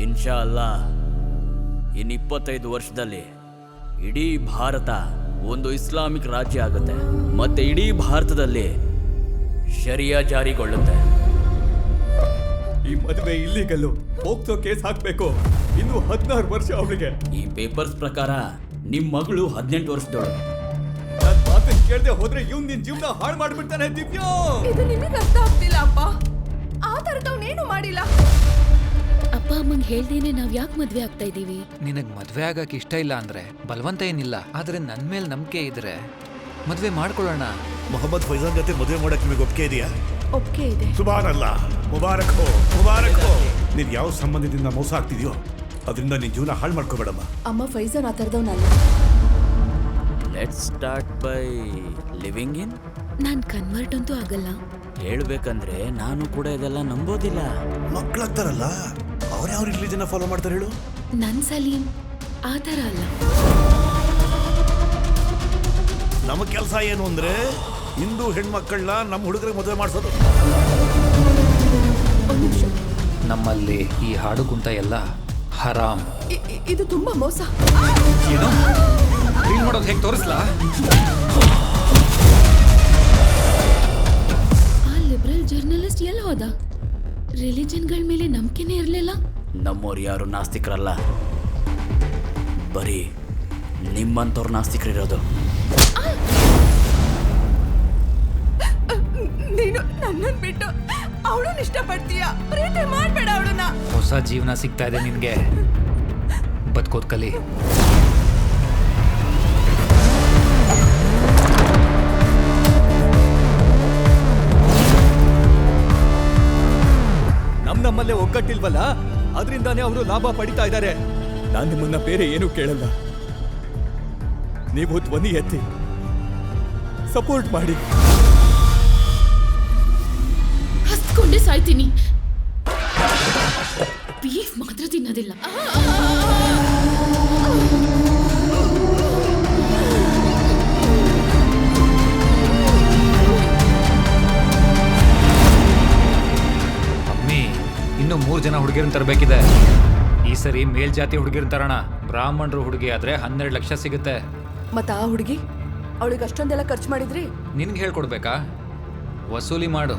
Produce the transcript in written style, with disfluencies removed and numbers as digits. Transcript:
ಇನ್ಶಾ ಅಲ್ಲಾ ಇನ್ನು 25 ವರ್ಷದಲ್ಲಿ ಇಡೀ ಭಾರತ ಒಂದು ಇಸ್ಲಾಮಿಕ್ ರಾಜ್ಯ ಆಗುತ್ತೆ. ಮತ್ತೆ ಇಡೀ ಭಾರತದಲ್ಲಿ ಶರಿಯಾ ಜಾರಿಗೊಳ್ಳುತ್ತೆ. ಈ ಮದುವೆ ಇಲ್ಲಿಗಲ್ಲು, ಹೋಗ್ತೋ ಕೇಸ್ ಹಾಕ್ಬೇಕು. ಇನ್ನು 16 ವರ್ಷ ಅವಳಿಗೆ. ಈ ಪೇಪರ್ಸ್ ಪ್ರಕಾರ ನಿಮ್ ಮಗಳು 18 ವರ್ಷದವಳು. ನನ್ ಮಾತನ್ನ ಕೇಳದೆ ಹೋದ್ರೆ ಇವ್ನ್ ನಿನ್ ಜೀವನ ಹಾಳು ಮಾಡ್ಬಿಡ್ತಾನೆ. ದಿವ್ಯಾ, ಇದು ನಿಮಗೆ ಅರ್ಥ ಆಗ್ತಿಲ್ಲ ಅಪ್ಪ. ಆ ತರದವನೇನು ಮಾಡಿಲ್ಲ. ಅಪ್ಪ ಅಮ್ಮಂಗ್ ಹೇಳ್ದೇನೆ ನಾವ್ ಯಾಕೆ ಮದ್ವೆ ಆಗ್ತಾ ಇದೀವಿ? ನಿನಗ್ ಮದ್ವೆ ಆಗಕ್ ಇಷ್ಟ ಇಲ್ಲ ಅಂದ್ರೆ ಬಲವಂತ ಏನಿಲ್ಲ, ಆದ್ರೆ ನನ್ ಮೇಲೆ ನಂಬಿಕೆ ಇದ್ರೆ ಮದ್ವೆ ಮಾಡ್ಕೊಳ್ಳೋಣ. ಮೊಹಮ್ಮದ್ ಫೈಜಾನ್ ಜೊತೆ ಮದುವೆ ಮಾಡಕ್ ನಿಮಗೆ ಒಪ್ಪಿಗೆ ಇದೆಯಾ? ಒಪ್ಪಿಗೆ ಇದೆ. ಸುಬಾನಲ್ಲ, ಮುಬಾರಕ್ ಹೋ, ಮುಬಾರಕ್ ಹೋ. ನೀನ್ ಯಾವ ಸಂಬಂಧದಿಂದ ಮೋಸ ಆಗ್ತಿದ್ಯೋ ಅದರಿಂದ ನಿನ್ ಜೀವನ ಹಾಳು ಮಾಡ್ಕೋಬೇಡಮ್ಮ. ಅಮ್ಮ ಫೈಜಾನ್ ಆ ತರದವನಲ್ಲ. Let's start by living in. ನಾನ್ ಕನ್ವರ್ಟ್ ಅಂತೂ ಆಗಲ್ಲ. ಹೇಳ್ಬೇಕಂದ್ರೆ ನಾನು ಕೂಡ ಇದೆಲ್ಲ ನಂಬೋದಿಲ್ಲ. ಮಕ್ಕಳಾಗ್ತಾರಲ್ಲ, ಅವ್ರ ಯಾವ ರಿಲಿಜನ್ ಫಾಲೋ ಮಾಡ್ತಾರೆ ಹೇಳು? ನನ್ ಸಲೀಂ ಆ ತರ ಅಲ್ಲ. ನಮ್ಮ ಕೆಲಸ ಏನು ಅಂದ್ರೆ ಹಿಂದೂ ಹೆಣ್ಮಕ್ಕಳನ್ನ ನಮ್ಮ ಹುಡುಗರಿಗೆ ಮದುವೆ ಮಾಡಿಸೋದು. ನಮ್ಮಲ್ಲಿ ಈ ಹಾಡು ಕುಂಟ ಎಲ್ಲ ಹರಾಮ್. ಇದು ತುಂಬಾ ಮೋಸ. ಏನು ರೀಲ್ ಮಾಡೋದು ಹೇಗೆ ತೋರಿಸ್ಲಾ? ಆ ಲಿಬರಲ್ ಜರ್ನಲಿಸ್ಟ್ ಎಲ್ಲಿ ಹೋದ? ರಿಲಿಜನ್ಗಳ ಮೇಲೆ ನಂಬಿಕೆನೇ ಇರಲಿಲ್ಲ. ನಮ್ಮವ್ರು ಯಾರು ನಾಸ್ತಿಕರಲ್ಲ, ಬರೀ ನಿಮ್ಮಂಥವ್ರು ನಾಸ್ತಿಕರಿರೋದು. ನೀನು ನನ್ನನ್ ಬಿಟ್ಟು ಅವಳನ್ನ ಇಷ್ಟಪಡ್ತೀಯ. ಪ್ರೀತಿ ಮಾಡ್ಬೇಡ ಅವಳನ್ನ. ಹೊಸ ಜೀವನ ಸಿಗ್ತಾ ಇದೆ ನಿನ್ಗೆ, ಬದುಕೋದ್ ಕಲಿ. ನಮ್ಮಲ್ಲೇ ಒಗ್ಗಟ್ಟಿಲ್ವಲ್ಲ, ಅದರಿಂದಾನೇ ಅವರು ಲಾಭ ಪಡಿತಾ ಇದ್ದಾರೆ. ನಾನು ನಿಮ್ಮನ್ನ ಬೇರೆ ಏನೂ ಕೇಳಲ್ಲ. ನೀವು ಧ್ವನಿ ಎತ್ತಿ ಸಪೋರ್ಟ್ ಮಾಡಿ. ಹಸ್ಕೊಂಡೆ ಸಾಯ್ತೀನಿ. ಬೀಫ್ ಮಾತ್ರ ತಿನ್ನೋದಿಲ್ಲ. ಅಮ್ಮಿ, ಇನ್ನು 3 ಜನ ಹುಡುಗಿರನ್ನ ತರಬೇಕಿದೆ. ಈ ಸರಿ ಮೇಲ್ಜಾತಿ ಹುಡುಗಿರನ್ನ ತರೋಣ. ಬ್ರಾಹ್ಮಣರು ಹುಡುಗಿ ಆದ್ರೆ 12 ಲಕ್ಷ ಸಿಗುತ್ತೆ. ಮತ್ತ ಆ ಹುಡುಗಿ, ಅವಳಿಗೆ ಅಷ್ಟೊಂದೆಲ್ಲ ಖರ್ಚು ಮಾಡಿದ್ರಿ? ನಿನ್ಗೆ ಹೇಳ್ಕೊಡ್ಬೇಕಾ? ವಸೂಲಿ ಮಾಡು.